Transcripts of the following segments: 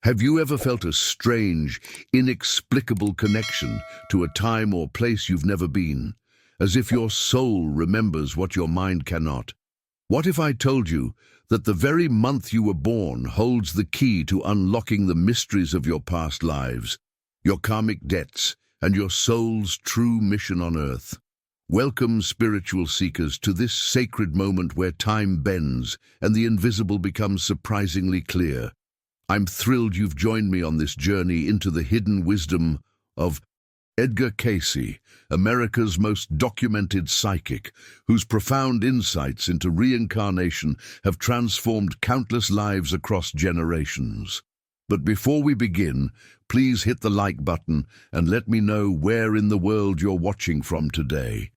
Have you ever felt a strange, inexplicable connection to a time or place you've never been, as if your soul remembers what your mind cannot? What if I told you that the very month you were born holds the key to unlocking the mysteries of your past lives, your karmic debts, and your soul's true mission on Earth? Welcome, spiritual seekers, to this sacred moment where time bends and the invisible becomes surprisingly clear. I'm thrilled you've joined me on this journey into the hidden wisdom of Edgar Cayce, America's most documented psychic, whose profound insights into reincarnation have transformed countless lives across generations. But before we begin, please hit the like button and let me know where in the world you're watching from today.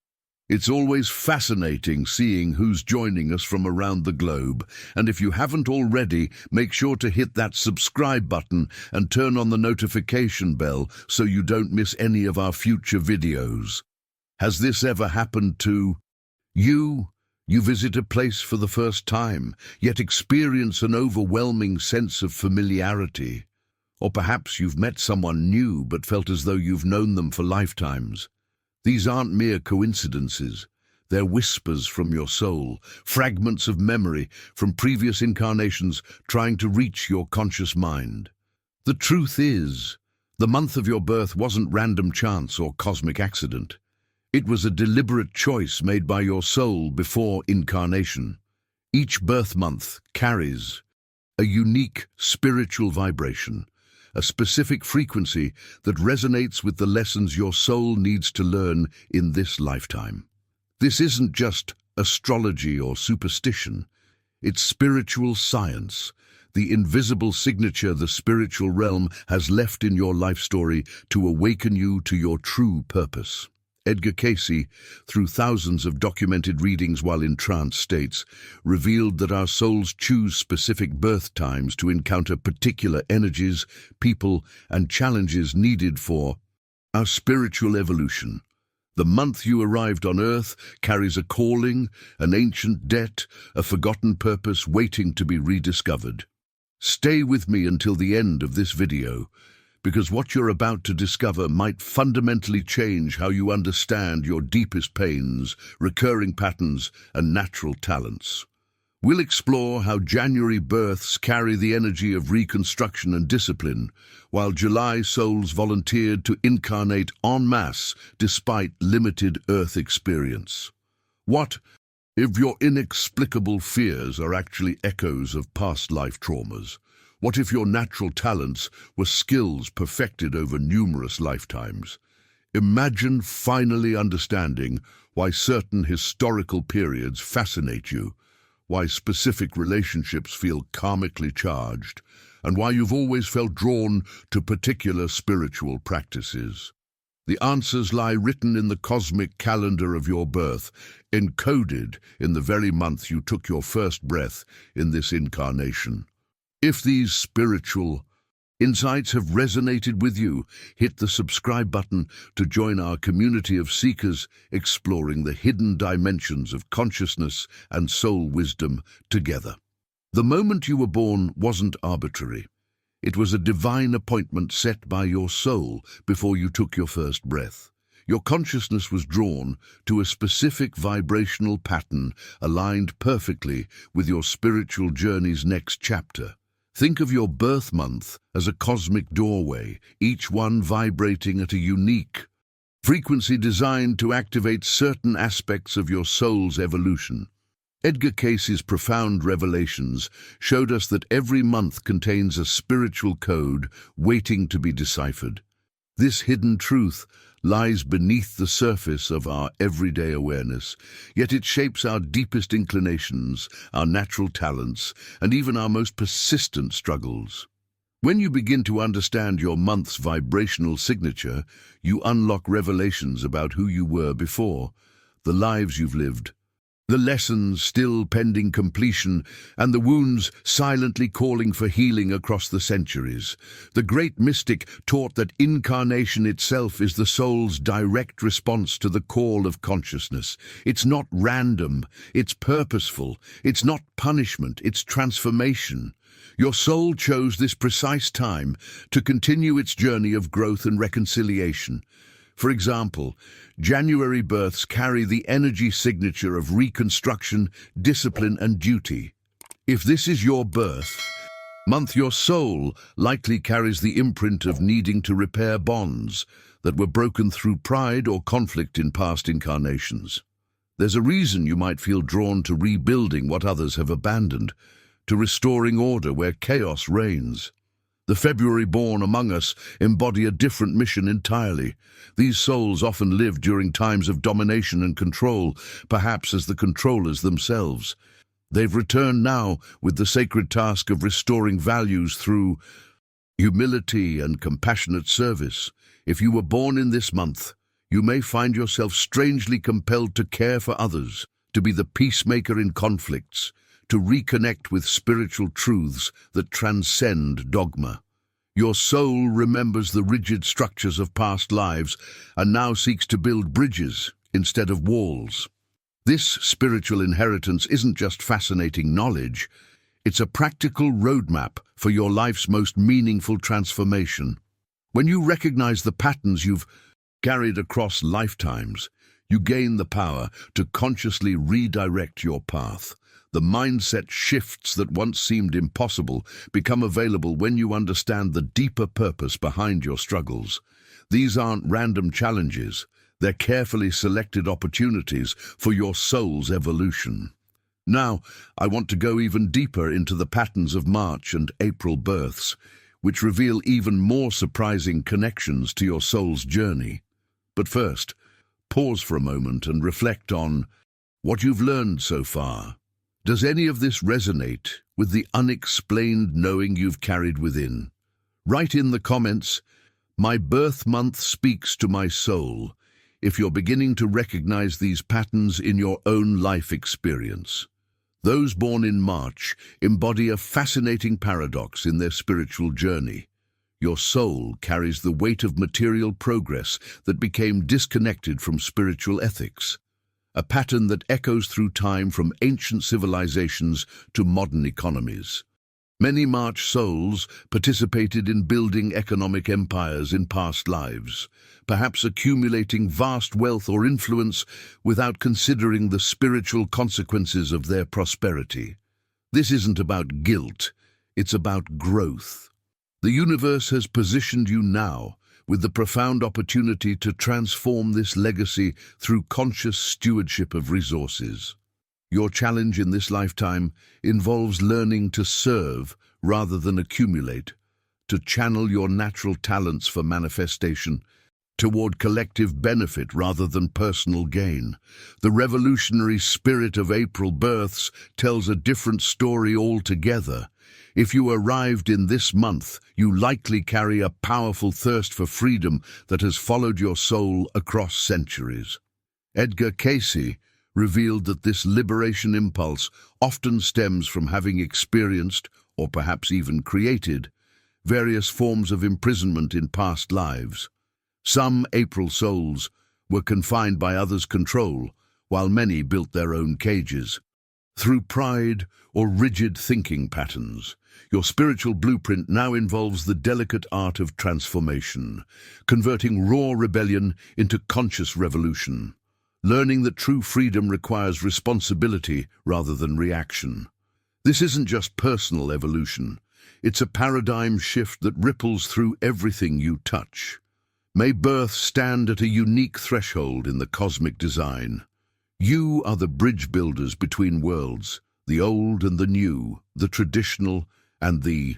It's always fascinating seeing who's joining us from around the globe, and if you haven't already, make sure to hit that subscribe button and turn on the notification bell so you don't miss any of our future videos. Has this ever happened to you? You visit a place for the first time, yet experience an overwhelming sense of familiarity. Or perhaps you've met someone new but felt as though you've known them for lifetimes. These aren't mere coincidences. They're whispers from your soul, fragments of memory from previous incarnations trying to reach your conscious mind. The truth is, the month of your birth wasn't random chance or cosmic accident. It was a deliberate choice made by your soul before incarnation. Each birth month carries a unique spiritual vibration, a specific frequency that resonates with the lessons your soul needs to learn in this lifetime. This isn't just astrology or superstition. It's spiritual science, the invisible signature the spiritual realm has left in your life story to awaken you to your true purpose. Edgar Cayce, through thousands of documented readings while in trance states, revealed that our souls choose specific birth times to encounter particular energies, people, and challenges needed for our spiritual evolution. The month you arrived on Earth carries a calling, an ancient debt, a forgotten purpose waiting to be rediscovered. Stay with me until the end of this video, because what you're about to discover might fundamentally change how you understand your deepest pains, recurring patterns, and natural talents. We'll explore how January births carry the energy of reconstruction and discipline, while July souls volunteered to incarnate en masse despite limited Earth experience. What if your inexplicable fears are actually echoes of past life traumas? What if your natural talents were skills perfected over numerous lifetimes? Imagine finally understanding why certain historical periods fascinate you, why specific relationships feel karmically charged, and why you've always felt drawn to particular spiritual practices. The answers lie written in the cosmic calendar of your birth, encoded in the very month you took your first breath in this incarnation. If these spiritual insights have resonated with you, hit the subscribe button to join our community of seekers exploring the hidden dimensions of consciousness and soul wisdom together. The moment you were born wasn't arbitrary. It was a divine appointment set by your soul before you took your first breath. Your consciousness was drawn to a specific vibrational pattern aligned perfectly with your spiritual journey's next chapter. Think of your birth month as a cosmic doorway, each one vibrating at a unique frequency designed to activate certain aspects of your soul's evolution. Edgar Cayce's profound revelations showed us that every month contains a spiritual code waiting to be deciphered. This hidden truth lies beneath the surface of our everyday awareness, yet it shapes our deepest inclinations, our natural talents, and even our most persistent struggles. When you begin to understand your month's vibrational signature, you unlock revelations about who you were before, the lives you've lived, the lessons still pending completion, and the wounds silently calling for healing across the centuries. The great mystic taught that incarnation itself is the soul's direct response to the call of consciousness. It's not random, it's purposeful. It's not punishment, it's transformation. Your soul chose this precise time to continue its journey of growth and reconciliation. For example, January births carry the energy signature of reconstruction, discipline, and duty. If this is your birth month, your soul likely carries the imprint of needing to repair bonds that were broken through pride or conflict in past incarnations. There's a reason you might feel drawn to rebuilding what others have abandoned, to restoring order where chaos reigns. The February born among us embody a different mission entirely. These souls often lived during times of domination and control, perhaps as the controllers themselves. They've returned now with the sacred task of restoring values through humility and compassionate service. If you were born in this month, you may find yourself strangely compelled to care for others, to be the peacemaker in conflicts, to reconnect with spiritual truths that transcend dogma. Your soul remembers the rigid structures of past lives and now seeks to build bridges instead of walls. This spiritual inheritance isn't just fascinating knowledge, it's a practical roadmap for your life's most meaningful transformation. When you recognize the patterns you've carried across lifetimes, you gain the power to consciously redirect your path. The mindset shifts that once seemed impossible become available when you understand the deeper purpose behind your struggles. These aren't random challenges. They're carefully selected opportunities for your soul's evolution. Now, I want to go even deeper into the patterns of March and April births, which reveal even more surprising connections to your soul's journey. But first, pause for a moment and reflect on what you've learned so far. Does any of this resonate with the unexplained knowing you've carried within? Write in the comments, "My birth month speaks to my soul," if you're beginning to recognize these patterns in your own life experience. Those born in March embody a fascinating paradox in their spiritual journey. Your soul carries the weight of material progress that became disconnected from spiritual ethics, a pattern that echoes through time from ancient civilizations to modern economies. Many March souls participated in building economic empires in past lives, perhaps accumulating vast wealth or influence without considering the spiritual consequences of their prosperity. This isn't about guilt, it's about growth. The universe has positioned you now with the profound opportunity to transform this legacy through conscious stewardship of resources. Your challenge in this lifetime involves learning to serve rather than accumulate, to channel your natural talents for manifestation toward collective benefit rather than personal gain. The revolutionary spirit of April births tells a different story altogether. If you arrived in this month, you likely carry a powerful thirst for freedom that has followed your soul across centuries. Edgar Cayce revealed that this liberation impulse often stems from having experienced, or perhaps even created, various forms of imprisonment in past lives. Some April souls were confined by others' control, while many built their own cages. Through pride or rigid thinking patterns, your spiritual blueprint now involves the delicate art of transformation, converting raw rebellion into conscious revolution. Learning that true freedom requires responsibility rather than reaction. This isn't just personal evolution, it's a paradigm shift that ripples through everything you touch. May birth stand at a unique threshold in the cosmic design. You are the bridge builders between worlds, the old and the new, the traditional and the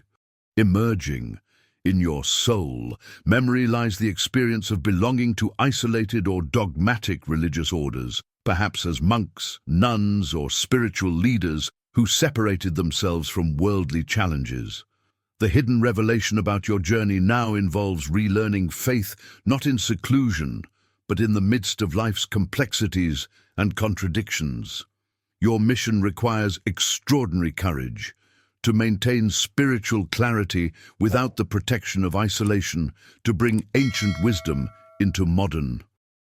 emerging. In your soul, memory lies the experience of belonging to isolated or dogmatic religious orders, perhaps as monks, nuns, or spiritual leaders who separated themselves from worldly challenges. The hidden revelation about your journey now involves relearning faith not in seclusion, but in the midst of life's complexities and contradictions. Your mission requires extraordinary courage to maintain spiritual clarity without the protection of isolation, to bring ancient wisdom into modern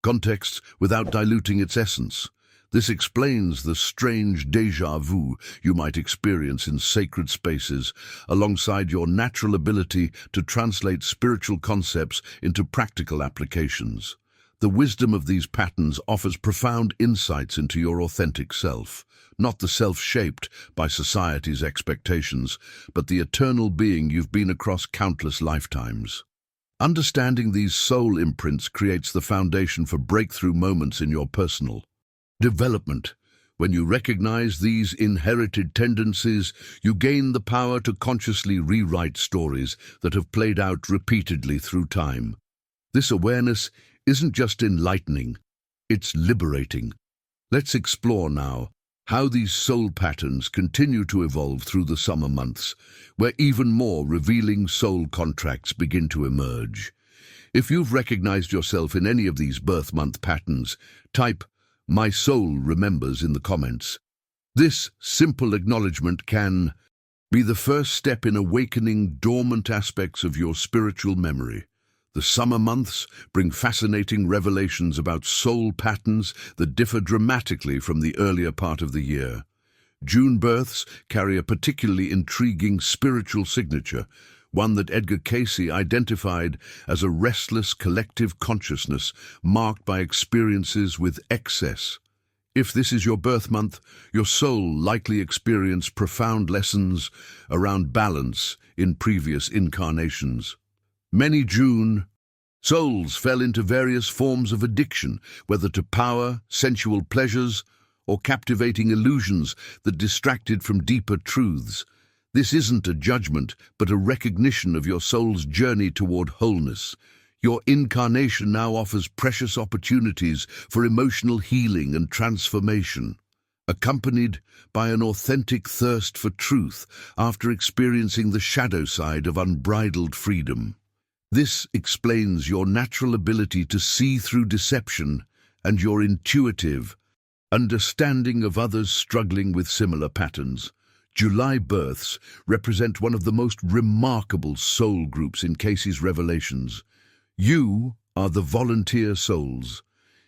contexts without diluting its essence. This explains the strange déjà vu you might experience in sacred spaces, alongside your natural ability to translate spiritual concepts into practical applications. The wisdom of these patterns offers profound insights into your authentic self, not the self shaped by society's expectations, but the eternal being you've been across countless lifetimes. Understanding these soul imprints creates the foundation for breakthrough moments in your personal development. When you recognize these inherited tendencies, you gain the power to consciously rewrite stories that have played out repeatedly through time. This awareness isn't just enlightening, it's liberating. Let's explore now how these soul patterns continue to evolve through the summer months, where even more revealing soul contracts begin to emerge. If you've recognized yourself in any of these birth month patterns, type "My soul remembers" in the comments. This simple acknowledgement can be the first step in awakening dormant aspects of your spiritual memory. The summer months bring fascinating revelations about soul patterns that differ dramatically from the earlier part of the year. June births carry a particularly intriguing spiritual signature, one that Edgar Cayce identified as a restless collective consciousness marked by experiences with excess. If this is your birth month, your soul likely experienced profound lessons around balance in previous incarnations. Many June souls fell into various forms of addiction, whether to power, sensual pleasures, or captivating illusions that distracted from deeper truths. This isn't a judgment, but a recognition of your soul's journey toward wholeness. Your incarnation now offers precious opportunities for emotional healing and transformation, accompanied by an authentic thirst for truth after experiencing the shadow side of unbridled freedom. This explains your natural ability to see through deception and your intuitive understanding of others struggling with similar patterns. July births represent one of the most remarkable soul groups in Cayce's revelations. You are the volunteer souls.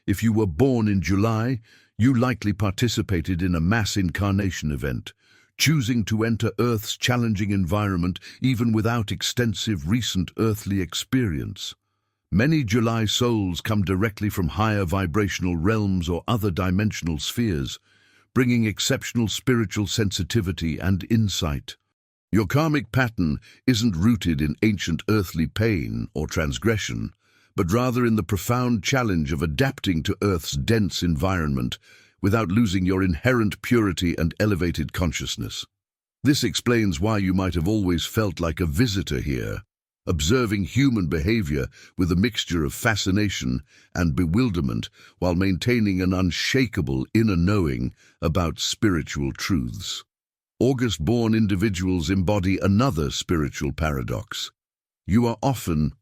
If you were born in July, you likely participated in a mass incarnation event, choosing to enter Earth's challenging environment even without extensive recent earthly experience. Many July souls come directly from higher vibrational realms or other dimensional spheres, bringing exceptional spiritual sensitivity and insight. Your karmic pattern isn't rooted in ancient earthly pain or transgression, but rather in the profound challenge of adapting to Earth's dense environment without losing your inherent purity and elevated consciousness. This explains why you might have always felt like a visitor here, observing human behavior with a mixture of fascination and bewilderment while maintaining an unshakable inner knowing about spiritual truths. August-born individuals embody another spiritual paradox. You are often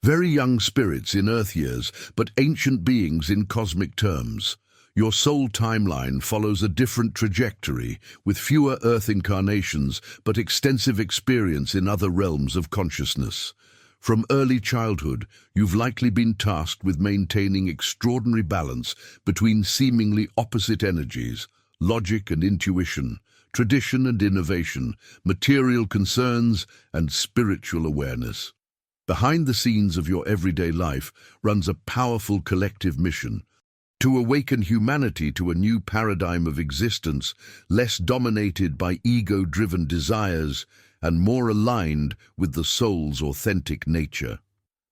very young spirits in Earth years, but ancient beings in cosmic terms. Your soul timeline follows a different trajectory, with fewer Earth incarnations but extensive experience in other realms of consciousness. From early childhood, you've likely been tasked with maintaining extraordinary balance between seemingly opposite energies, logic and intuition, tradition and innovation, material concerns and spiritual awareness. Behind the scenes of your everyday life runs a powerful collective mission: to awaken humanity to a new paradigm of existence, less dominated by ego-driven desires and more aligned with the soul's authentic nature.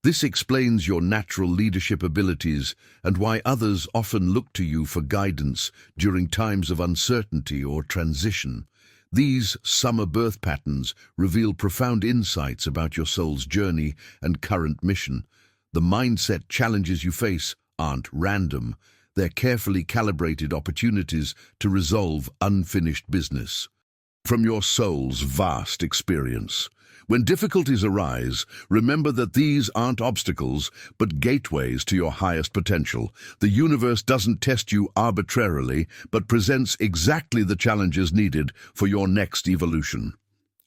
This explains your natural leadership abilities and why others often look to you for guidance during times of uncertainty or transition. These summer birth patterns reveal profound insights about your soul's journey and current mission. The mindset challenges you face aren't random. They're carefully calibrated opportunities to resolve unfinished business from your soul's vast experience. When difficulties arise, remember that these aren't obstacles, but gateways to your highest potential. The universe doesn't test you arbitrarily, but presents exactly the challenges needed for your next evolution.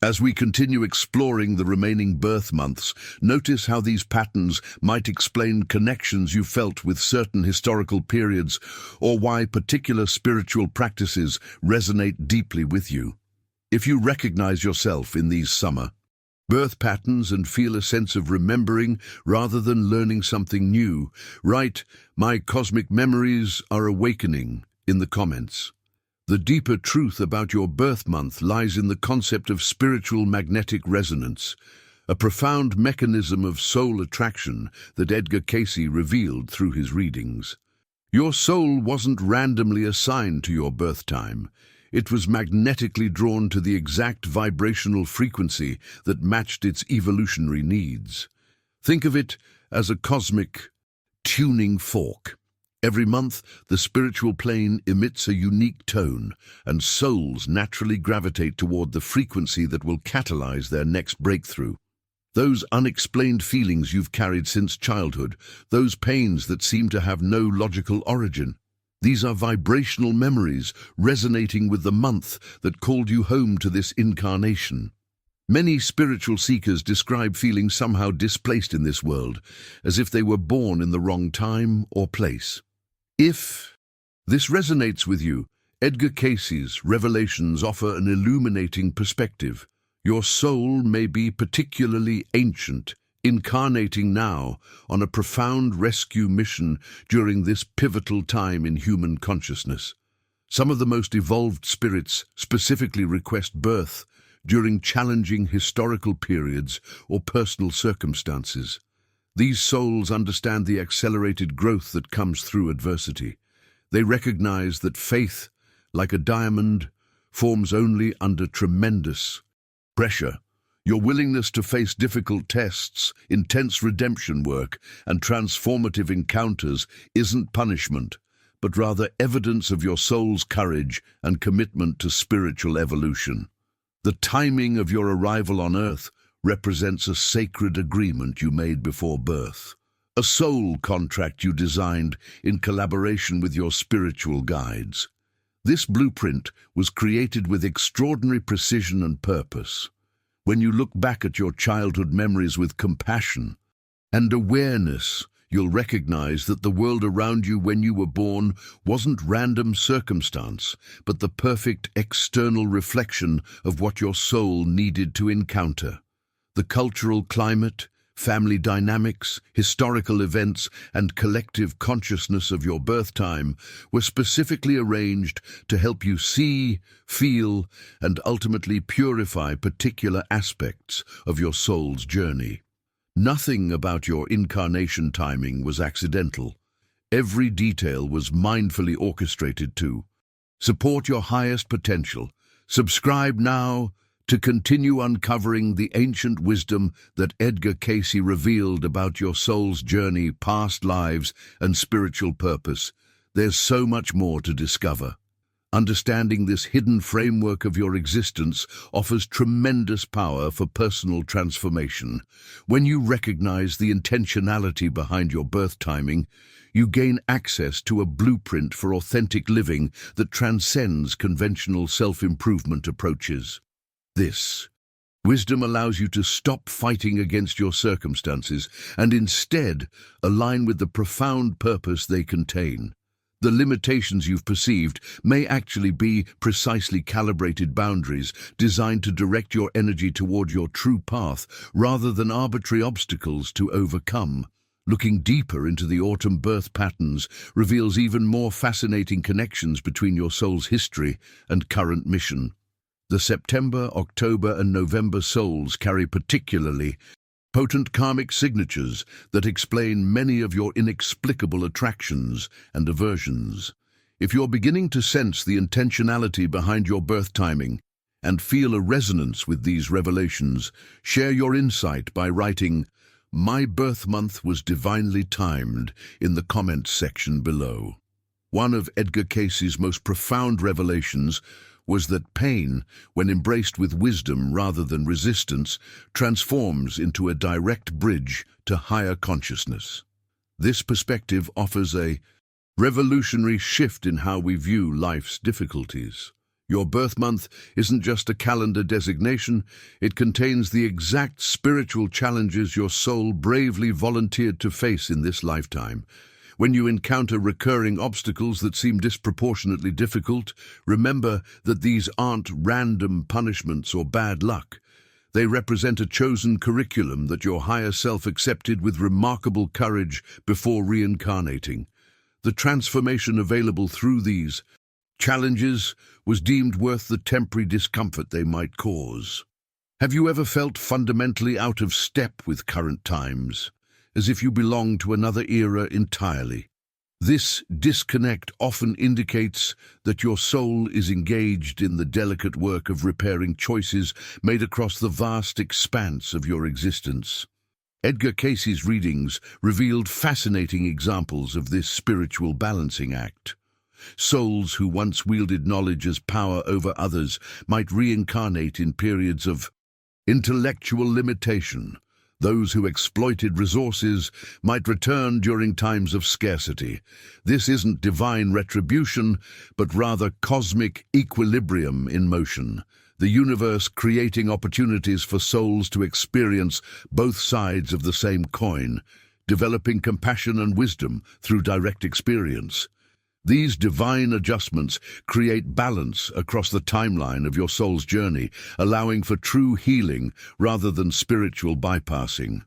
As we continue exploring the remaining birth months, notice how these patterns might explain connections you felt with certain historical periods or why particular spiritual practices resonate deeply with you. If you recognize yourself in these summer birth patterns and feel a sense of remembering rather than learning something new, write, "My cosmic memories are awakening," in the comments. The deeper truth about your birth month lies in the concept of spiritual magnetic resonance, a profound mechanism of soul attraction that Edgar Cayce revealed through his readings. Your soul wasn't randomly assigned to your birth time. It was magnetically drawn to the exact vibrational frequency that matched its evolutionary needs. Think of it as a cosmic tuning fork. Every month, the spiritual plane emits a unique tone, and souls naturally gravitate toward the frequency that will catalyze their next breakthrough. Those unexplained feelings you've carried since childhood, those pains that seem to have no logical origin. These are vibrational memories resonating with the month that called you home to this incarnation. Many spiritual seekers describe feeling somehow displaced in this world, as if they were born in the wrong time or place. If this resonates with you, Edgar Cayce's revelations offer an illuminating perspective. Your soul may be particularly ancient, incarnating now on a profound rescue mission during this pivotal time in human consciousness. Some of the most evolved spirits specifically request birth during challenging historical periods or personal circumstances. These souls understand the accelerated growth that comes through adversity. They recognize that faith, like a diamond, forms only under tremendous pressure. Your willingness to face difficult tests, intense redemption work, and transformative encounters isn't punishment, but rather evidence of your soul's courage and commitment to spiritual evolution. The timing of your arrival on Earth represents a sacred agreement you made before birth, a soul contract you designed in collaboration with your spiritual guides. This blueprint was created with extraordinary precision and purpose. When you look back at your childhood memories with compassion and awareness, you'll recognize that the world around you when you were born wasn't random circumstance, but the perfect external reflection of what your soul needed to encounter. The cultural climate, family dynamics, historical events, and collective consciousness of your birth time were specifically arranged to help you see, feel, and ultimately purify particular aspects of your soul's journey. Nothing about your incarnation timing was accidental. Every detail was mindfully orchestrated to support your highest potential. Subscribe now to continue uncovering the ancient wisdom that Edgar Cayce revealed about your soul's journey, past lives, and spiritual purpose. There's so much more to discover. Understanding this hidden framework of your existence offers tremendous power for personal transformation. When you recognize the intentionality behind your birth timing, you gain access to a blueprint for authentic living that transcends conventional self-improvement approaches. This wisdom allows you to stop fighting against your circumstances and instead align with the profound purpose they contain. The limitations you've perceived may actually be precisely calibrated boundaries designed to direct your energy toward your true path rather than arbitrary obstacles to overcome. Looking deeper into the autumn birth patterns reveals even more fascinating connections between your soul's history and current mission. The September, October, and November souls carry particularly potent karmic signatures that explain many of your inexplicable attractions and aversions. If you're beginning to sense the intentionality behind your birth timing and feel a resonance with these revelations, share your insight by writing, "My birth month was divinely timed," in the comments section below. One of Edgar Cayce's most profound revelations was that pain, when embraced with wisdom rather than resistance, transforms into a direct bridge to higher consciousness. This perspective offers a revolutionary shift in how we view life's difficulties. Your birth month isn't just a calendar designation, it contains the exact spiritual challenges your soul bravely volunteered to face in this lifetime. When you encounter recurring obstacles that seem disproportionately difficult, remember that these aren't random punishments or bad luck. They represent a chosen curriculum that your higher self accepted with remarkable courage before reincarnating. The transformation available through these challenges was deemed worth the temporary discomfort they might cause. Have you ever felt fundamentally out of step with current times, as if you belong to another era entirely? This disconnect often indicates that your soul is engaged in the delicate work of repairing choices made across the vast expanse of your existence. Edgar Cayce's readings revealed fascinating examples of this spiritual balancing act. Souls who once wielded knowledge as power over others might reincarnate in periods of intellectual limitation. Those who exploited resources might return during times of scarcity. This isn't divine retribution, but rather cosmic equilibrium in motion, the universe creating opportunities for souls to experience both sides of the same coin, developing compassion and wisdom through direct experience. These divine adjustments create balance across the timeline of your soul's journey, allowing for true healing rather than spiritual bypassing.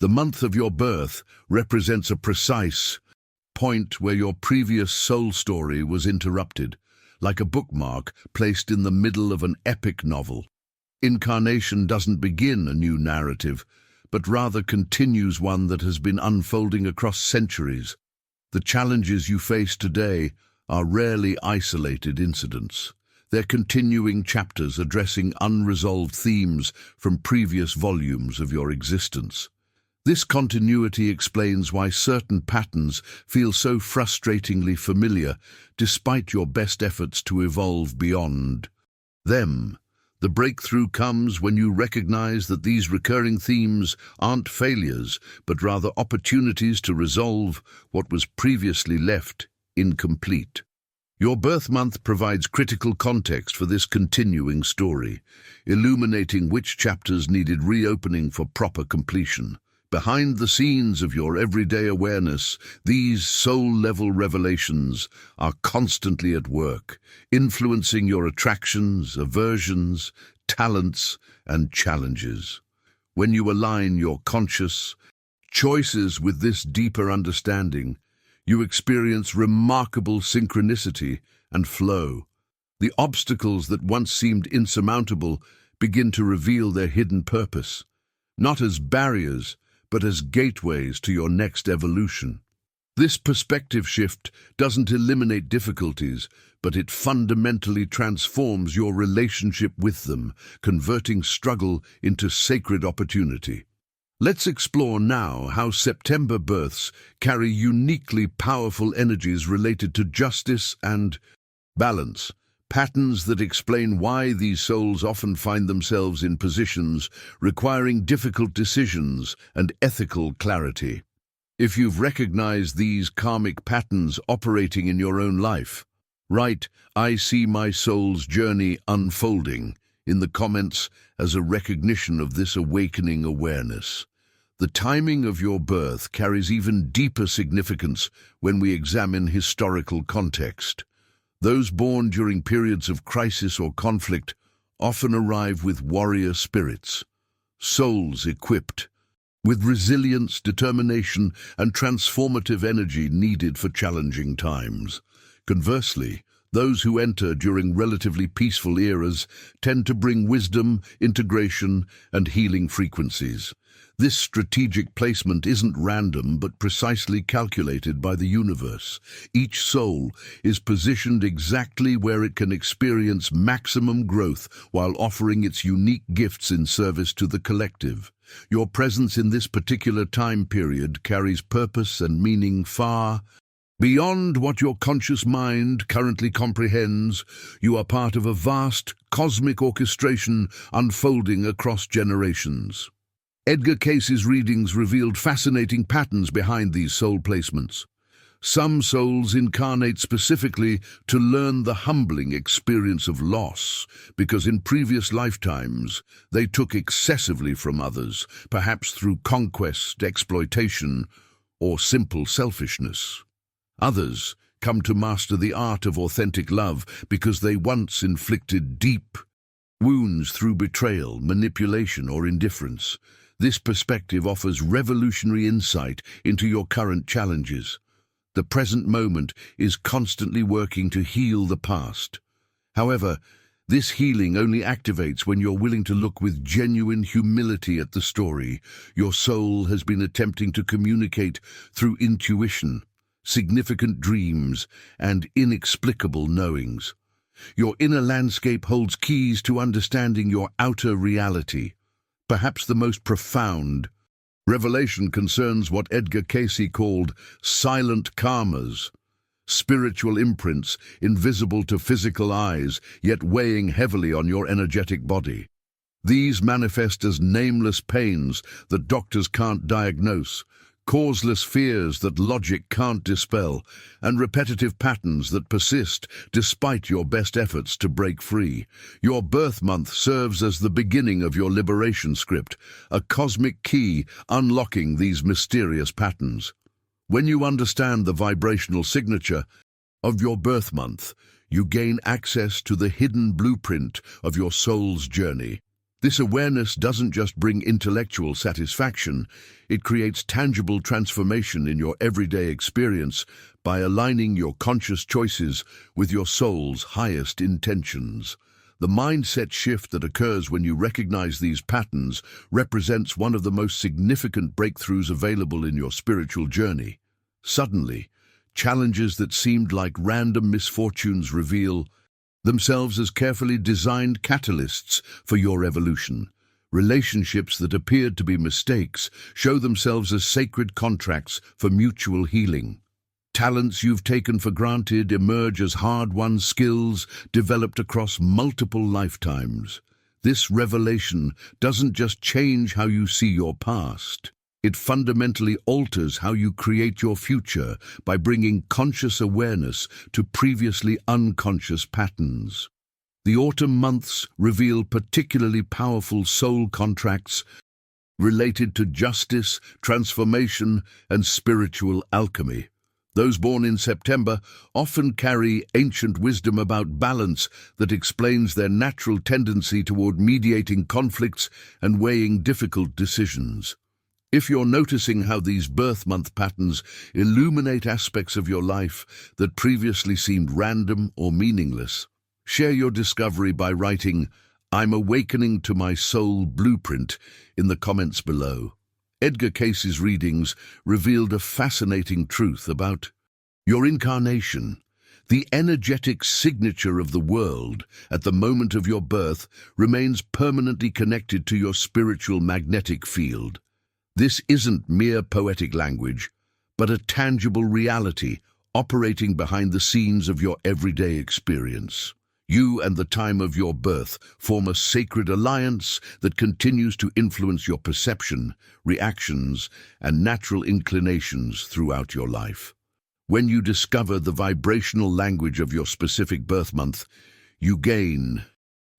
The month of your birth represents a precise point where your previous soul story was interrupted, like a bookmark placed in the middle of an epic novel. Incarnation doesn't begin a new narrative, but rather continues one that has been unfolding across centuries. The challenges you face today are rarely isolated incidents. They're continuing chapters addressing unresolved themes from previous volumes of your existence. This continuity explains why certain patterns feel so frustratingly familiar, despite your best efforts to evolve beyond them. The breakthrough comes when you recognize that these recurring themes aren't failures, but rather opportunities to resolve what was previously left incomplete. Your birth month provides critical context for this continuing story, illuminating which chapters needed reopening for proper completion. Behind the scenes of your everyday awareness, these soul-level revelations are constantly at work, influencing your attractions, aversions, talents, and challenges. When you align your conscious choices with this deeper understanding, you experience remarkable synchronicity and flow. The obstacles that once seemed insurmountable begin to reveal their hidden purpose, not as barriers, but as gateways to your next evolution. This perspective shift doesn't eliminate difficulties, but it fundamentally transforms your relationship with them, converting struggle into sacred opportunity. Let's explore now how September births carry uniquely powerful energies related to justice and balance. Patterns that explain why these souls often find themselves in positions requiring difficult decisions and ethical clarity. If you've recognized these karmic patterns operating in your own life, write "I see my soul's journey unfolding" in the comments as a recognition of this awakening awareness. The timing of your birth carries even deeper significance when we examine historical context. Those born during periods of crisis or conflict often arrive with warrior spirits, souls equipped with resilience, determination, and transformative energy needed for challenging times. Conversely, those who enter during relatively peaceful eras tend to bring wisdom, integration, and healing frequencies. This strategic placement isn't random, but precisely calculated by the universe. Each soul is positioned exactly where it can experience maximum growth while offering its unique gifts in service to the collective. Your presence in this particular time period carries purpose and meaning far beyond what your conscious mind currently comprehends. You are part of a vast cosmic orchestration unfolding across generations. Edgar Cayce's readings revealed fascinating patterns behind these soul placements. Some souls incarnate specifically to learn the humbling experience of loss, because in previous lifetimes they took excessively from others, perhaps through conquest, exploitation, or simple selfishness. Others come to master the art of authentic love because they once inflicted deep wounds through betrayal, manipulation, or indifference. This perspective offers revolutionary insight into your current challenges. The present moment is constantly working to heal the past. However, this healing only activates when you're willing to look with genuine humility at the story your soul has been attempting to communicate through intuition, significant dreams, and inexplicable knowings. Your inner landscape holds keys to understanding your outer reality. Perhaps the most profound revelation concerns what Edgar Cayce called silent karmas, spiritual imprints invisible to physical eyes, yet weighing heavily on your energetic body. These manifest as nameless pains that doctors can't diagnose, causeless fears that logic can't dispel, and repetitive patterns that persist despite your best efforts to break free. Your birth month serves as the beginning of your liberation script, a cosmic key unlocking these mysterious patterns. When you understand the vibrational signature of your birth month, you gain access to the hidden blueprint of your soul's journey. This awareness doesn't just bring intellectual satisfaction, it creates tangible transformation in your everyday experience by aligning your conscious choices with your soul's highest intentions. The mindset shift that occurs when you recognize these patterns represents one of the most significant breakthroughs available in your spiritual journey. Suddenly, challenges that seemed like random misfortunes reveal themselves as carefully designed catalysts for your evolution. Relationships that appeared to be mistakes show themselves as sacred contracts for mutual healing. Talents you've taken for granted emerge as hard-won skills developed across multiple lifetimes. This revelation doesn't just change how you see your past. It fundamentally alters how you create your future by bringing conscious awareness to previously unconscious patterns. The autumn months reveal particularly powerful soul contracts related to justice, transformation, and spiritual alchemy. Those born in September often carry ancient wisdom about balance that explains their natural tendency toward mediating conflicts and weighing difficult decisions. If you're noticing how these birth month patterns illuminate aspects of your life that previously seemed random or meaningless, share your discovery by writing, "I'm awakening to my soul blueprint," in the comments below. Edgar Cayce's readings revealed a fascinating truth about your incarnation. The energetic signature of the world at the moment of your birth remains permanently connected to your spiritual magnetic field. This isn't mere poetic language, but a tangible reality operating behind the scenes of your everyday experience. You and the time of your birth form a sacred alliance that continues to influence your perception, reactions, and natural inclinations throughout your life. When you discover the vibrational language of your specific birth month, you gain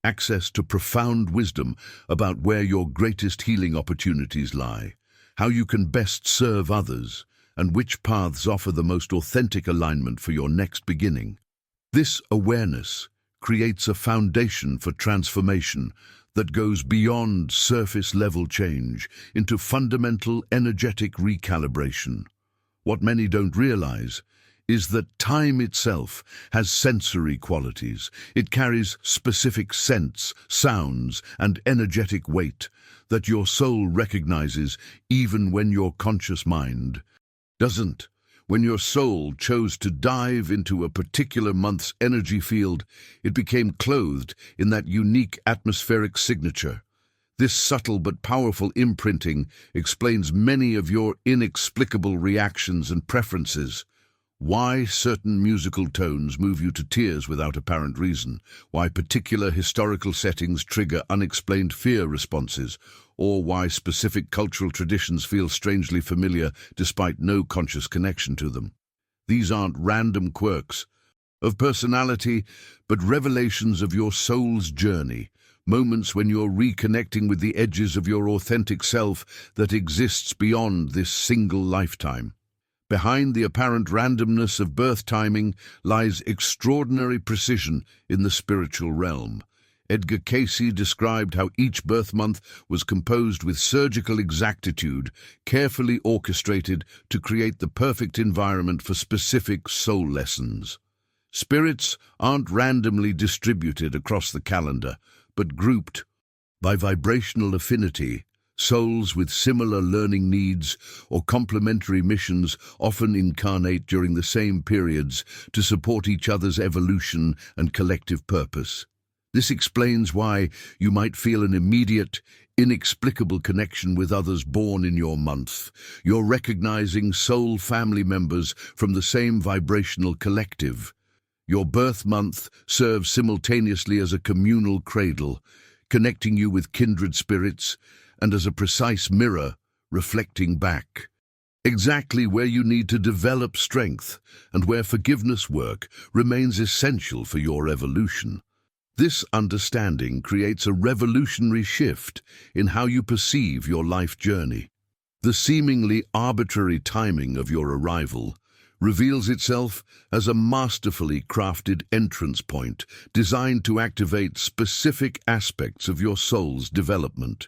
access to profound wisdom about where your greatest healing opportunities lie, how you can best serve others, and which paths offer the most authentic alignment for your next beginning. This awareness creates a foundation for transformation that goes beyond surface-level change into fundamental energetic recalibration. What many don't realize is that time itself has sensory qualities. It carries specific scents, sounds, and energetic weight that your soul recognizes even when your conscious mind doesn't. When your soul chose to dive into a particular month's energy field, it became clothed in that unique atmospheric signature. This subtle but powerful imprinting explains many of your inexplicable reactions and preferences. Why certain musical tones move you to tears without apparent reason, why particular historical settings trigger unexplained fear responses, or why specific cultural traditions feel strangely familiar despite no conscious connection to them. These aren't random quirks of personality, but revelations of your soul's journey, moments when you're reconnecting with the edges of your authentic self that exists beyond this single lifetime. Behind the apparent randomness of birth timing lies extraordinary precision in the spiritual realm. Edgar Cayce described how each birth month was composed with surgical exactitude, carefully orchestrated to create the perfect environment for specific soul lessons. Spirits aren't randomly distributed across the calendar, but grouped by vibrational affinity. Souls with similar learning needs or complementary missions often incarnate during the same periods to support each other's evolution and collective purpose. This explains why you might feel an immediate, inexplicable connection with others born in your month. You're recognizing soul family members from the same vibrational collective. Your birth month serves simultaneously as a communal cradle, connecting you with kindred spirits, and as a precise mirror, reflecting back exactly where you need to develop strength and where forgiveness work remains essential for your evolution. This understanding creates a revolutionary shift in how you perceive your life journey. The seemingly arbitrary timing of your arrival reveals itself as a masterfully crafted entrance point designed to activate specific aspects of your soul's development.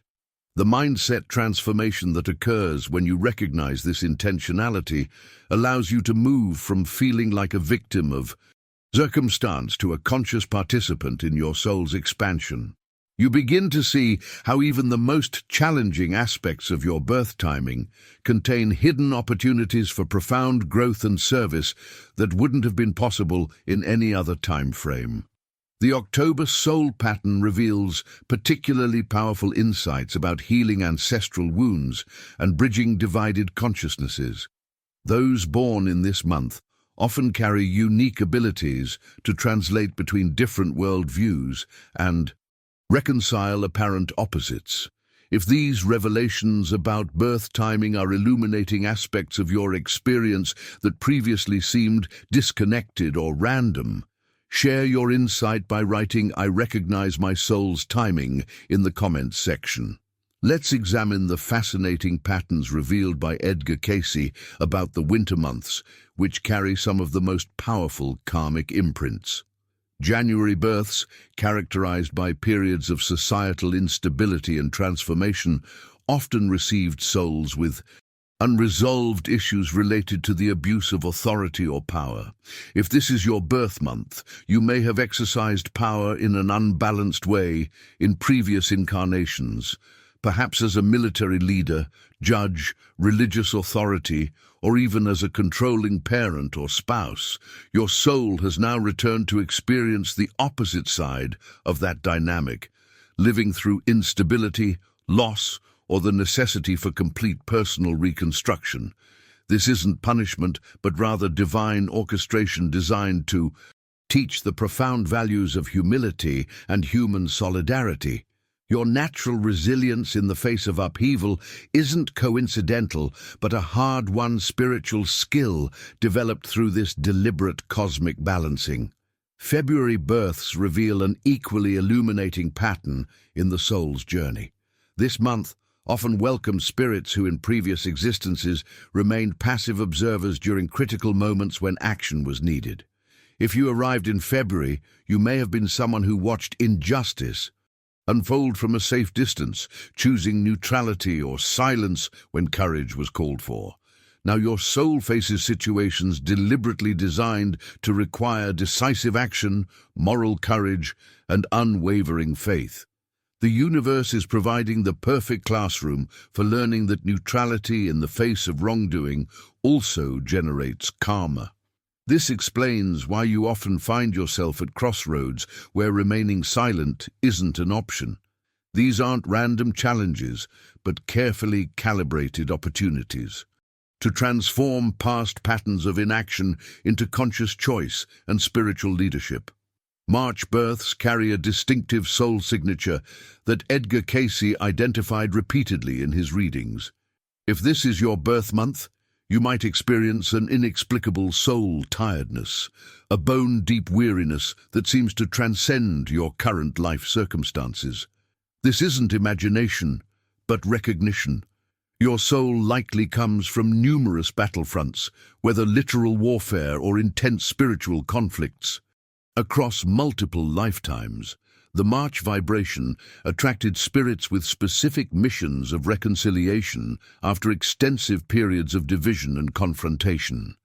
The mindset transformation that occurs when you recognize this intentionality allows you to move from feeling like a victim of circumstance to a conscious participant in your soul's expansion. You begin to see how even the most challenging aspects of your birth timing contain hidden opportunities for profound growth and service that wouldn't have been possible in any other time frame. The October soul pattern reveals particularly powerful insights about healing ancestral wounds and bridging divided consciousnesses. Those born in this month often carry unique abilities to translate between different worldviews and reconcile apparent opposites. If these revelations about birth timing are illuminating aspects of your experience that previously seemed disconnected or random, share your insight by writing "I recognize my soul's timing" in the comments section. Let's examine the fascinating patterns revealed by Edgar Cayce about the winter months, which carry some of the most powerful karmic imprints. January births, characterized by periods of societal instability and transformation, often received souls with unresolved issues related to the abuse of authority or power. If this is your birth month, you may have exercised power in an unbalanced way in previous incarnations, perhaps as a military leader, judge, religious authority, or even as a controlling parent or spouse. Your soul has now returned to experience the opposite side of that dynamic, living through instability, loss, or the necessity for complete personal reconstruction. This isn't punishment, but rather divine orchestration designed to teach the profound values of humility and human solidarity. Your natural resilience in the face of upheaval isn't coincidental, but a hard-won spiritual skill developed through this deliberate cosmic balancing. February births reveal an equally illuminating pattern in the soul's journey. This month often welcomes spirits who in previous existences remained passive observers during critical moments when action was needed. If you arrived in February, you may have been someone who watched injustice unfold from a safe distance, choosing neutrality or silence when courage was called for. Now your soul faces situations deliberately designed to require decisive action, moral courage, and unwavering faith. The universe is providing the perfect classroom for learning that neutrality in the face of wrongdoing also generates karma. This explains why you often find yourself at crossroads where remaining silent isn't an option. These aren't random challenges, but carefully calibrated opportunities to transform past patterns of inaction into conscious choice and spiritual leadership. March births carry a distinctive soul signature that Edgar Cayce identified repeatedly in his readings. If this is your birth month, You might experience an inexplicable soul tiredness, a bone-deep weariness that seems to transcend your current life circumstances. This isn't imagination, but recognition. Your soul likely comes from numerous battlefronts, whether literal warfare or intense spiritual conflicts. Across multiple lifetimes, the March vibration attracted spirits with specific missions of reconciliation after extensive periods of division and confrontation.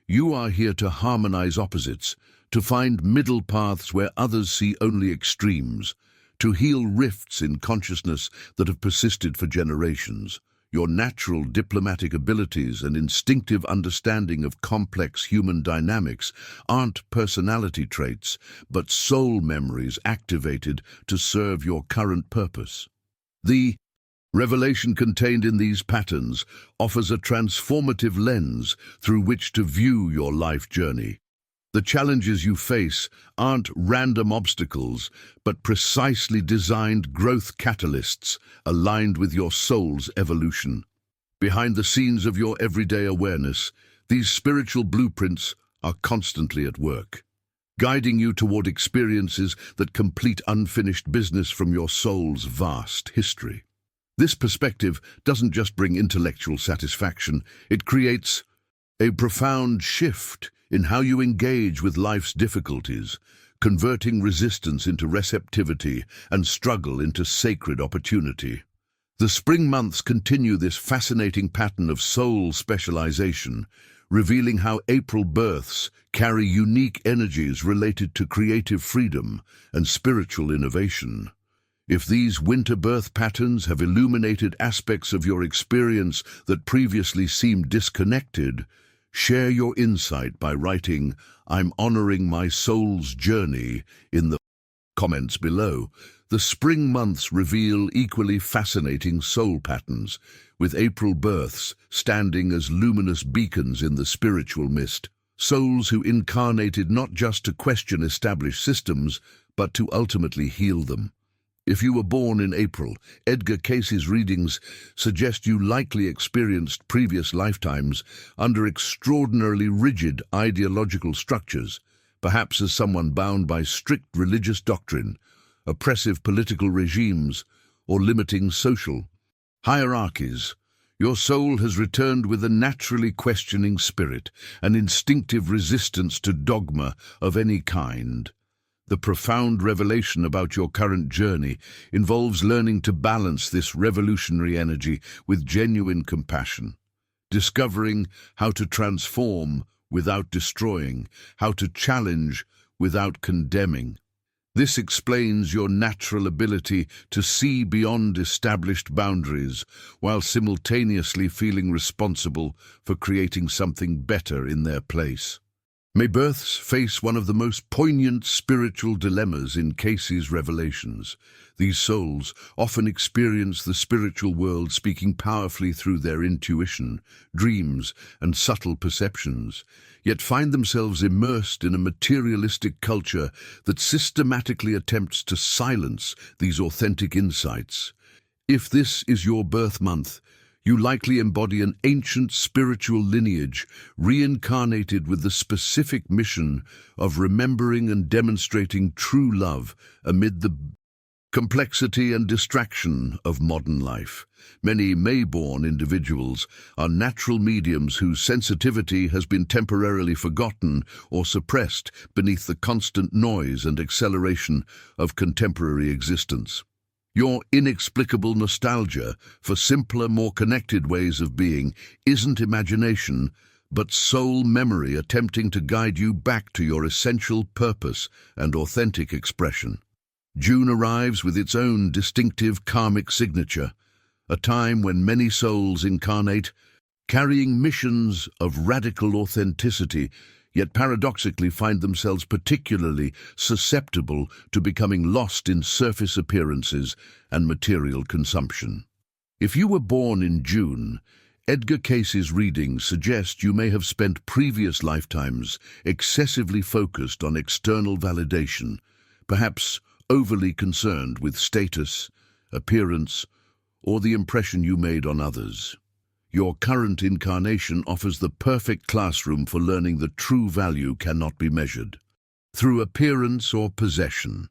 You are here to harmonize opposites, to find middle paths where others see only extremes, to heal rifts in consciousness that have persisted for generations. Your natural diplomatic abilities and instinctive understanding of complex human dynamics aren't personality traits, but soul memories activated to serve your current purpose. The revelation contained in these patterns offers a transformative lens through which to view your life journey. The challenges you face aren't random obstacles, but precisely designed growth catalysts aligned with your soul's evolution. Behind the scenes of your everyday awareness, these spiritual blueprints are constantly at work, guiding you toward experiences that complete unfinished business from your soul's vast history. This perspective doesn't just bring intellectual satisfaction, it creates a profound shift in how you engage with life's difficulties, converting resistance into receptivity and struggle into sacred opportunity. The spring months continue this fascinating pattern of soul specialization, revealing how April births carry unique energies related to creative freedom and spiritual innovation. If these winter birth patterns have illuminated aspects of your experience that previously seemed disconnected, share your insight by writing, "I'm honoring my soul's journey," in the comments below. The spring months reveal equally fascinating soul patterns, with April births standing as luminous beacons in the spiritual mist. Souls who incarnated not just to question established systems, but to ultimately heal them. If you were born in April, Edgar Cayce's readings suggest you likely experienced previous lifetimes under extraordinarily rigid ideological structures, perhaps as someone bound by strict religious doctrine, oppressive political regimes, or limiting social hierarchies. Your soul has returned with a naturally questioning spirit, an instinctive resistance to dogma of any kind. The profound revelation about your current journey involves learning to balance this revolutionary energy with genuine compassion, discovering how to transform without destroying, how to challenge without condemning. This explains your natural ability to see beyond established boundaries while simultaneously feeling responsible for creating something better in their place. May births face one of the most poignant spiritual dilemmas in Cayce's revelations. These souls often experience the spiritual world speaking powerfully through their intuition, dreams, and subtle perceptions, yet find themselves immersed in a materialistic culture that systematically attempts to silence these authentic insights. If this is your birth month, you likely embody an ancient spiritual lineage reincarnated with the specific mission of remembering and demonstrating true love amid the complexity and distraction of modern life. Many May-born individuals are natural mediums whose sensitivity has been temporarily forgotten or suppressed beneath the constant noise and acceleration of contemporary existence. Your inexplicable nostalgia for simpler, more connected ways of being isn't imagination, but soul memory attempting to guide you back to your essential purpose and authentic expression. June arrives with its own distinctive karmic signature, a time when many souls incarnate, carrying missions of radical authenticity, yet paradoxically find themselves particularly susceptible to becoming lost in surface appearances and material consumption. If you were born in June, Edgar Cayce's readings suggest you may have spent previous lifetimes excessively focused on external validation, perhaps overly concerned with status, appearance, or the impression you made on others. Your current incarnation offers the perfect classroom for learning that true value cannot be measured through appearance or possession.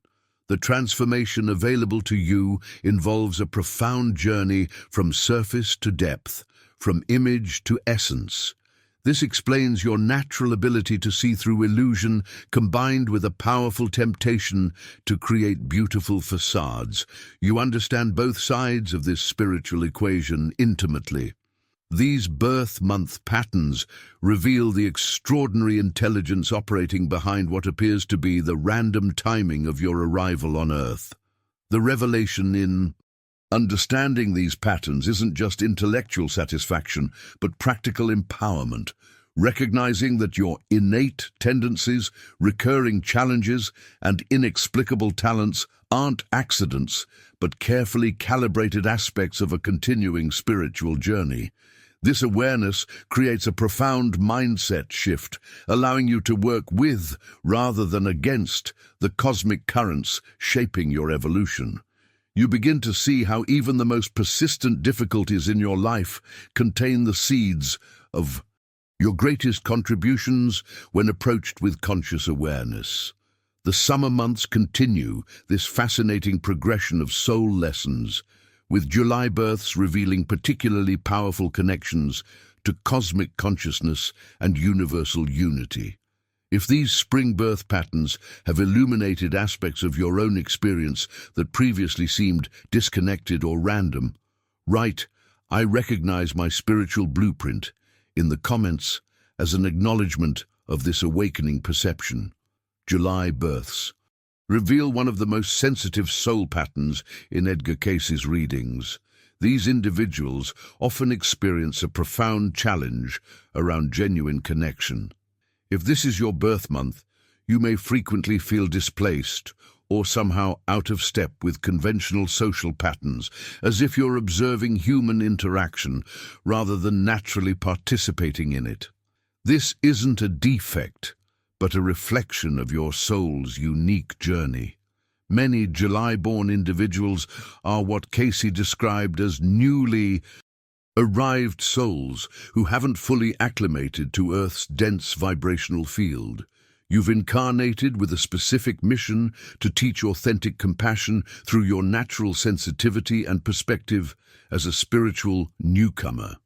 The transformation available to you involves a profound journey from surface to depth, from image to essence. This explains your natural ability to see through illusion, combined with a powerful temptation to create beautiful facades. You understand both sides of this spiritual equation intimately. These birth month patterns reveal the extraordinary intelligence operating behind what appears to be the random timing of your arrival on Earth. The revelation in understanding these patterns isn't just intellectual satisfaction, but practical empowerment, recognizing that your innate tendencies, recurring challenges, and inexplicable talents aren't accidents, but carefully calibrated aspects of a continuing spiritual journey. This awareness creates a profound mindset shift, allowing you to work with, rather than against, the cosmic currents shaping your evolution. You begin to see how even the most persistent difficulties in your life contain the seeds of your greatest contributions when approached with conscious awareness. The summer months continue this fascinating progression of soul lessons, with July births revealing particularly powerful connections to cosmic consciousness and universal unity. If these spring birth patterns have illuminated aspects of your own experience that previously seemed disconnected or random, write, "I recognize my spiritual blueprint," in the comments as an acknowledgement of this awakening perception. July births reveal one of the most sensitive soul patterns in Edgar Cayce's readings. These individuals often experience a profound challenge around genuine connection. If this is your birth month, you may frequently feel displaced or somehow out of step with conventional social patterns, as if you're observing human interaction rather than naturally participating in it. This isn't a defect, but a reflection of your soul's unique journey. Many July-born individuals are what Cayce described as newly arrived souls who haven't fully acclimated to Earth's dense vibrational field. You've incarnated with a specific mission to teach authentic compassion through your natural sensitivity and perspective as a spiritual newcomer.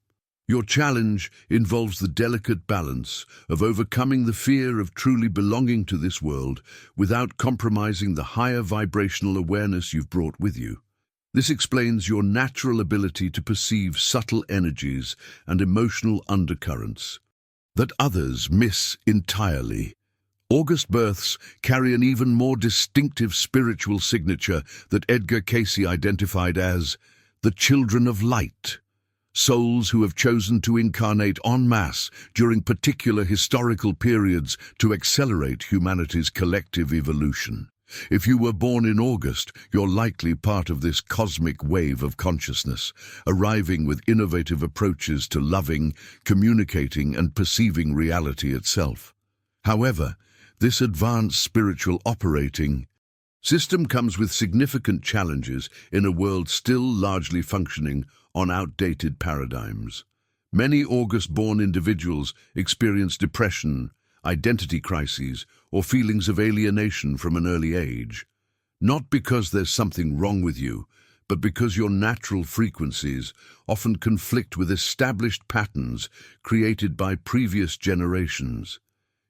Your challenge involves the delicate balance of overcoming the fear of truly belonging to this world without compromising the higher vibrational awareness you've brought with you. This explains your natural ability to perceive subtle energies and emotional undercurrents that others miss entirely. August births carry an even more distinctive spiritual signature that Edgar Cayce identified as the children of light. Souls who have chosen to incarnate en masse during particular historical periods to accelerate humanity's collective evolution. If you were born in August, you're likely part of this cosmic wave of consciousness, arriving with innovative approaches to loving, communicating, and perceiving reality itself. However, this advanced spiritual operating system comes with significant challenges in a world still largely functioning on outdated paradigms. Many August-born individuals experience depression, identity crises, or feelings of alienation from an early age. Not because there's something wrong with you, but because your natural frequencies often conflict with established patterns created by previous generations.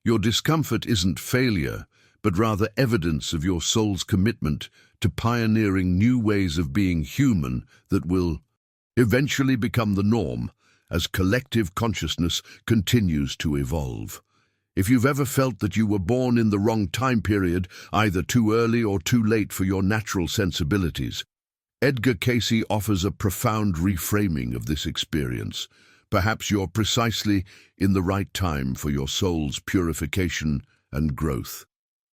Your discomfort isn't failure, but rather evidence of your soul's commitment to pioneering new ways of being human that will eventually become the norm as collective consciousness continues to evolve. If you've ever felt that you were born in the wrong time period, either too early or too late for your natural sensibilities, Edgar Cayce offers a profound reframing of this experience. Perhaps you're precisely in the right time for your soul's purification and growth.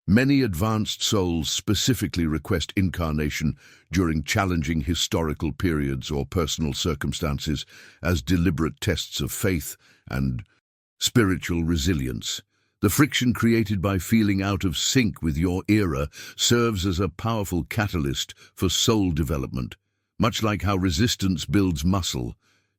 Many advanced souls specifically request incarnation during challenging historical periods or personal circumstances as deliberate tests of faith and spiritual resilience. The friction created by feeling out of sync with your era serves as a powerful catalyst for soul development. Much like how resistance builds muscle,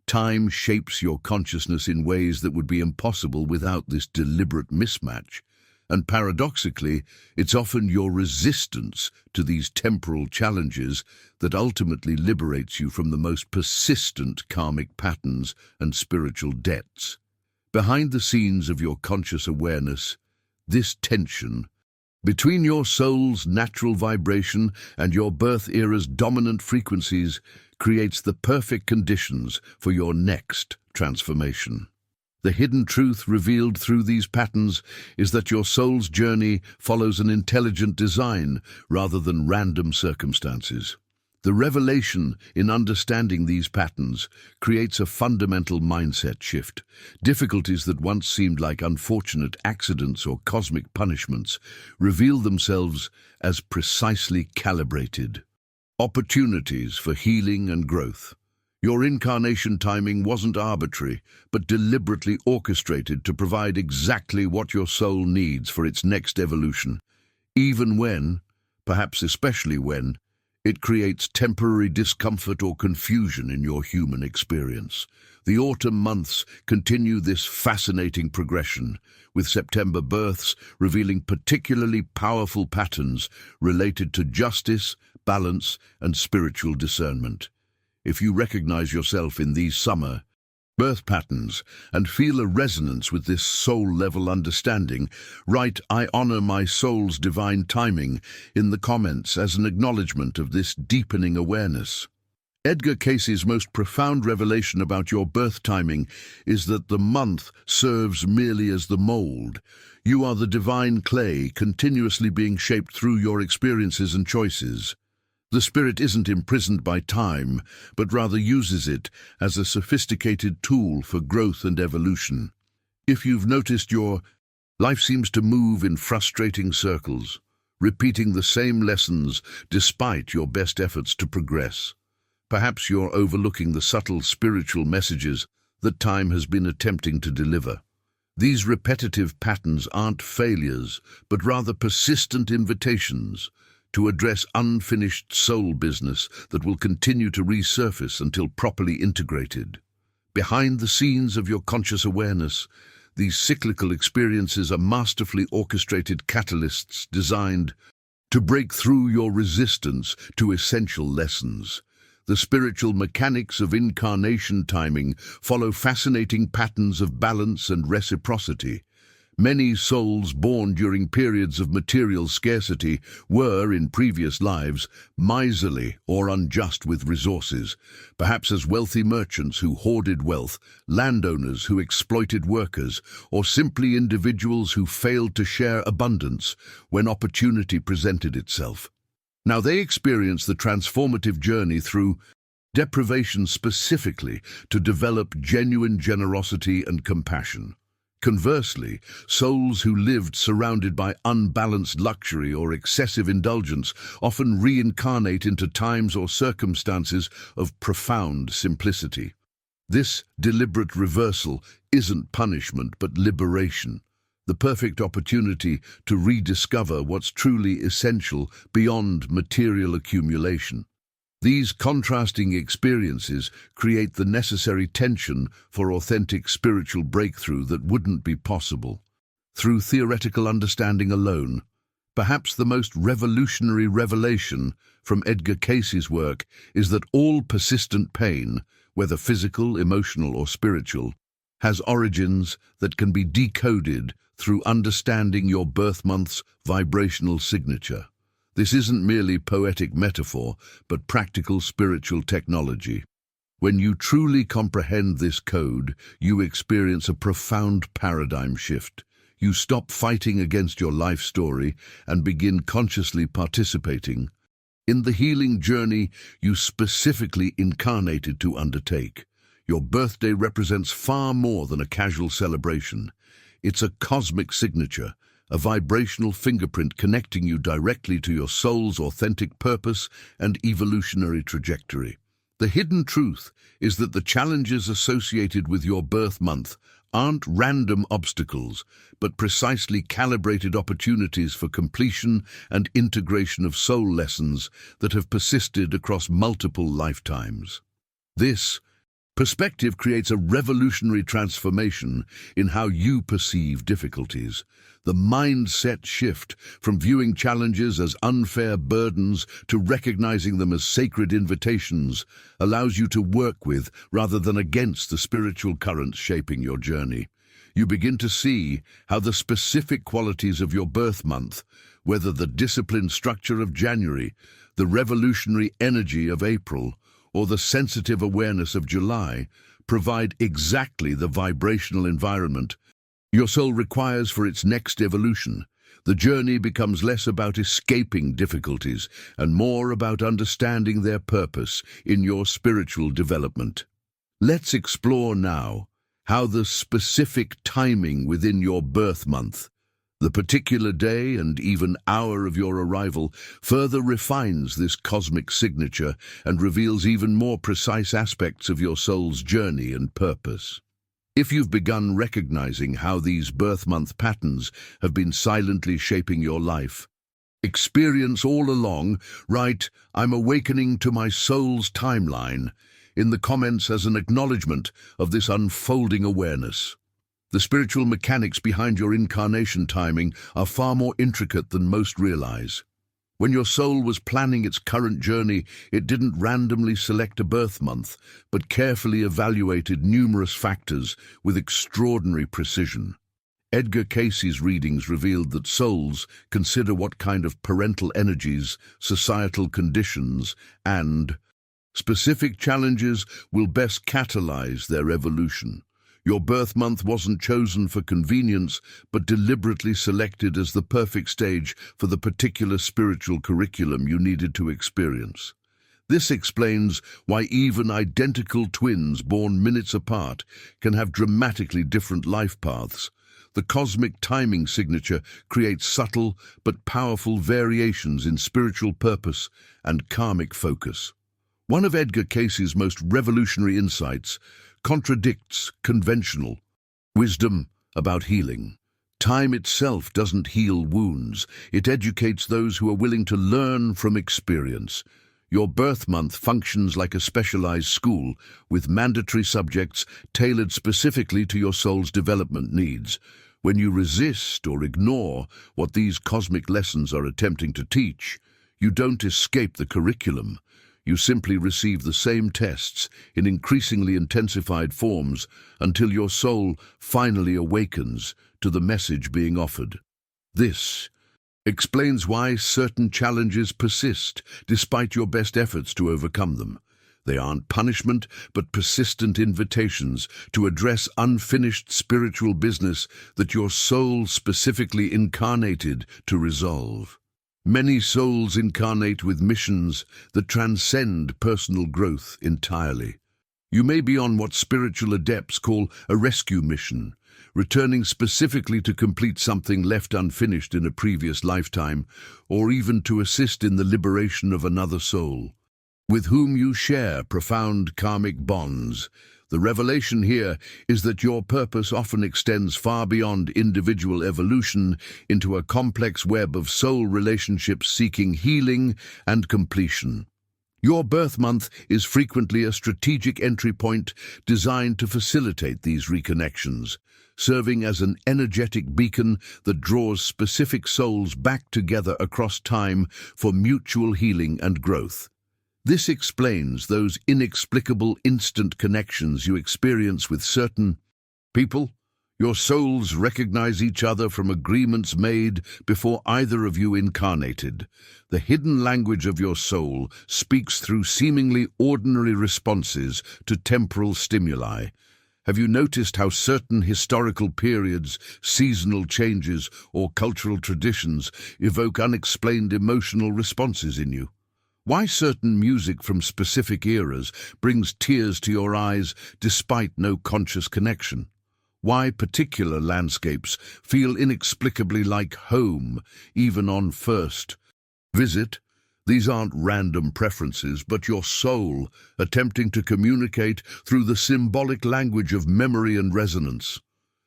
Time shapes your consciousness in ways that would be impossible without this deliberate mismatch. And paradoxically, it's often your resistance to these temporal challenges that ultimately liberates you from the most persistent karmic patterns and spiritual debts. Behind the scenes of your conscious awareness, this tension between your soul's natural vibration and your birth era's dominant frequencies creates the perfect conditions for your next transformation. The hidden truth revealed through these patterns is that your soul's journey follows an intelligent design rather than random circumstances. The revelation in understanding these patterns creates a fundamental mindset shift. Difficulties that once seemed like unfortunate accidents or cosmic punishments reveal themselves as precisely calibrated opportunities for healing and growth. Your incarnation timing wasn't arbitrary, but deliberately orchestrated to provide exactly what your soul needs for its next evolution, even when, perhaps especially when, it creates temporary discomfort or confusion in your human experience. The autumn months continue this fascinating progression, with September births revealing particularly powerful patterns related to justice, balance, and spiritual discernment. If you recognize yourself in these summer birth patterns and feel a resonance with this soul-level understanding, write "I honor my soul's divine timing" in the comments as an acknowledgement of this deepening awareness. Edgar Cayce's most profound revelation about your birth timing is that the month serves merely as the mold. You are the divine clay continuously being shaped through your experiences and choices. The spirit isn't imprisoned by time, but rather uses it as a sophisticated tool for growth and evolution. If you've noticed your life seems to move in frustrating circles, repeating the same lessons despite your best efforts to progress, perhaps you're overlooking the subtle spiritual messages that time has been attempting to deliver. These repetitive patterns aren't failures, but rather persistent invitations to address unfinished soul business that will continue to resurface until properly integrated. Behind the scenes of your conscious awareness, these cyclical experiences are masterfully orchestrated catalysts designed to break through your resistance to essential lessons. The spiritual mechanics of incarnation timing follow fascinating patterns of balance and reciprocity. Many souls born during periods of material scarcity were, in previous lives, miserly or unjust with resources, perhaps as wealthy merchants who hoarded wealth, landowners who exploited workers, or simply individuals who failed to share abundance when opportunity presented itself. Now they experience the transformative journey through deprivation specifically to develop genuine generosity and compassion. Conversely, souls who lived surrounded by unbalanced luxury or excessive indulgence often reincarnate into times or circumstances of profound simplicity. This deliberate reversal isn't punishment but liberation, the perfect opportunity to rediscover what's truly essential beyond material accumulation. These contrasting experiences create the necessary tension for authentic spiritual breakthrough that wouldn't be possible through theoretical understanding alone. Perhaps the most revolutionary revelation from Edgar Cayce's work is that all persistent pain, whether physical, emotional, or spiritual, has origins that can be decoded through understanding your birth month's vibrational signature. This isn't merely poetic metaphor, but practical spiritual technology. When you truly comprehend this code, you experience a profound paradigm shift. You stop fighting against your life story and begin consciously participating in the healing journey you specifically incarnated to undertake. Your birthday represents far more than a casual celebration. It's a cosmic signature, a vibrational fingerprint connecting you directly to your soul's authentic purpose and evolutionary trajectory. The hidden truth is that the challenges associated with your birth month aren't random obstacles, but precisely calibrated opportunities for completion and integration of soul lessons that have persisted across multiple lifetimes. This Perspective creates a revolutionary transformation in how you perceive difficulties. The mindset shift from viewing challenges as unfair burdens to recognizing them as sacred invitations allows you to work with rather than against the spiritual currents shaping your journey. You begin to see how the specific qualities of your birth month, whether the disciplined structure of January, the revolutionary energy of April, or the sensitive awareness of July, provide exactly the vibrational environment your soul requires for its next evolution. The journey becomes less about escaping difficulties and more about understanding their purpose in your spiritual development. Let's explore now how the specific timing within your birth month, the particular day and even hour of your arrival, further refines this cosmic signature and reveals even more precise aspects of your soul's journey and purpose. If you've begun recognizing how these birth month patterns have been silently shaping your life, experience all along, write, "I'm awakening to my soul's timeline," in the comments as an acknowledgement of this unfolding awareness. The spiritual mechanics behind your incarnation timing are far more intricate than most realize. When your soul was planning its current journey, it didn't randomly select a birth month, but carefully evaluated numerous factors with extraordinary precision. Edgar Cayce's readings revealed that souls consider what kind of parental energies, societal conditions, and specific challenges will best catalyze their evolution. Your birth month wasn't chosen for convenience, but deliberately selected as the perfect stage for the particular spiritual curriculum you needed to experience. This explains why even identical twins born minutes apart can have dramatically different life paths. The cosmic timing signature creates subtle but powerful variations in spiritual purpose and karmic focus. One of Edgar Cayce's most revolutionary insights contradicts conventional wisdom about healing. Time itself doesn't heal wounds. It educates those who are willing to learn from experience. Your birth month functions like a specialized school with mandatory subjects tailored specifically to your soul's development needs. When you resist or ignore what these cosmic lessons are attempting to teach, you don't escape the curriculum. You simply receive the same tests in increasingly intensified forms until your soul finally awakens to the message being offered. This explains why certain challenges persist despite your best efforts to overcome them. They aren't punishment, but persistent invitations to address unfinished spiritual business that your soul specifically incarnated to resolve. Many souls incarnate with missions that transcend personal growth entirely. You may be on what spiritual adepts call a rescue mission, returning specifically to complete something left unfinished in a previous lifetime, or even to assist in the liberation of another soul, with whom you share profound karmic bonds. The revelation here is that your purpose often extends far beyond individual evolution into a complex web of soul relationships seeking healing and completion. Your birth month is frequently a strategic entry point designed to facilitate these reconnections, serving as an energetic beacon that draws specific souls back together across time for mutual healing and growth. This explains those inexplicable instant connections you experience with certain people. Your souls recognize each other from agreements made before either of you incarnated. The hidden language of your soul speaks through seemingly ordinary responses to temporal stimuli. Have you noticed how certain historical periods, seasonal changes, or cultural traditions evoke unexplained emotional responses in you? Why certain music from specific eras brings tears to your eyes despite no conscious connection? Why particular landscapes feel inexplicably like home, even on first visit? These aren't random preferences, but your soul attempting to communicate through the symbolic language of memory and resonance.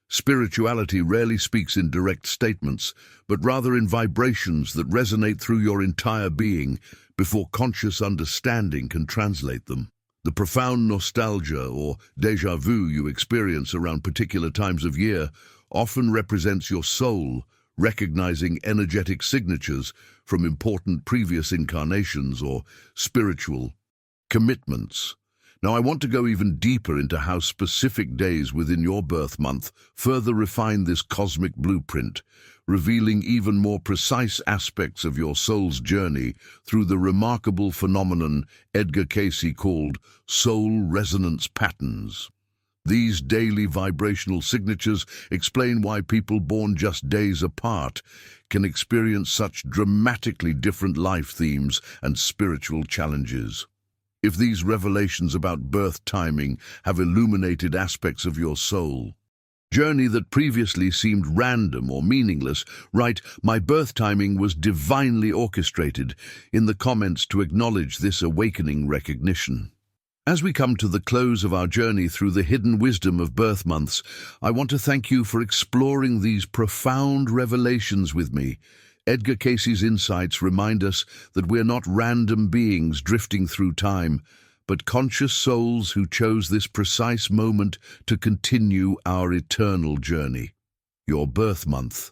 Spirituality rarely speaks in direct statements, but rather in vibrations that resonate through your entire being before conscious understanding can translate them. The profound nostalgia or déjà vu you experience around particular times of year often represents your soul recognizing energetic signatures from important previous incarnations or spiritual commitments. Now, I want to go even deeper into how specific days within your birth month further refine this cosmic blueprint, revealing even more precise aspects of your soul's journey through the remarkable phenomenon Edgar Cayce called soul resonance patterns. These daily vibrational signatures explain why people born just days apart can experience such dramatically different life themes and spiritual challenges. If these revelations about birth timing have illuminated aspects of your soul journey that previously seemed random or meaningless, write, "My birth timing was divinely orchestrated," in the comments to acknowledge this awakening recognition. As we come to the close of our journey through the hidden wisdom of birth months, I want to thank you for exploring these profound revelations with me. Edgar Cayce's insights remind us that we're not random beings drifting through time, but conscious souls who chose this precise moment to continue our eternal journey. Your birth month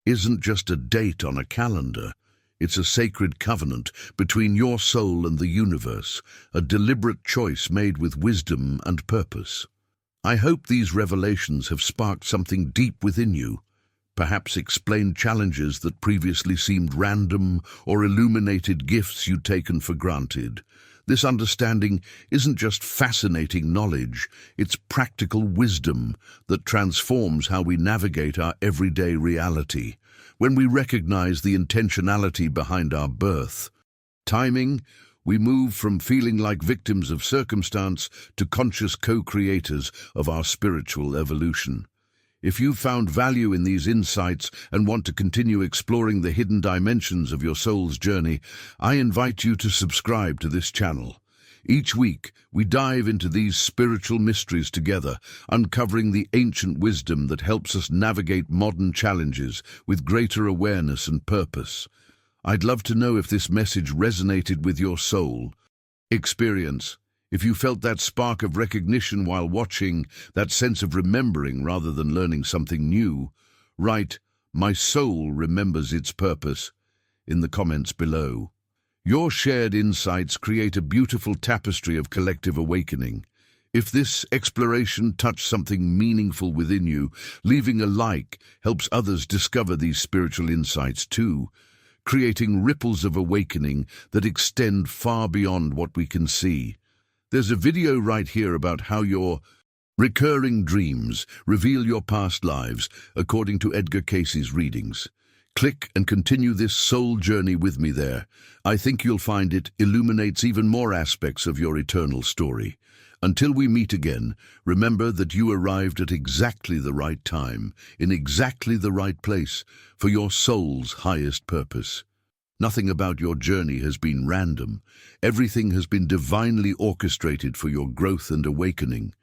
isn't just a date on a calendar. It's a sacred covenant between your soul and the universe, a deliberate choice made with wisdom and purpose. I hope these revelations have sparked something deep within you, perhaps explained challenges that previously seemed random or illuminated gifts you'd taken for granted. This understanding isn't just fascinating knowledge, it's practical wisdom that transforms how we navigate our everyday reality. When we recognize the intentionality behind our birth timing, we move from feeling like victims of circumstance to conscious co-creators of our spiritual evolution. If you've found value in these insights and want to continue exploring the hidden dimensions of your soul's journey, I invite you to subscribe to this channel. Each week, we dive into these spiritual mysteries together, uncovering the ancient wisdom that helps us navigate modern challenges with greater awareness and purpose. I'd love to know if this message resonated with your soul experience. If you felt that spark of recognition while watching, that sense of remembering rather than learning something new, write, "My soul remembers its purpose," in the comments below. Your shared insights create a beautiful tapestry of collective awakening. If this exploration touched something meaningful within you, leaving a like helps others discover these spiritual insights too, creating ripples of awakening that extend far beyond what we can see. There's a video right here about how your recurring dreams reveal your past lives, according to Edgar Cayce's readings. Click and continue this soul journey with me there. I think you'll find it illuminates even more aspects of your eternal story. Until we meet again, remember that you arrived at exactly the right time, in exactly the right place, for your soul's highest purpose. Nothing about your journey has been random. Everything has been divinely orchestrated for your growth and awakening.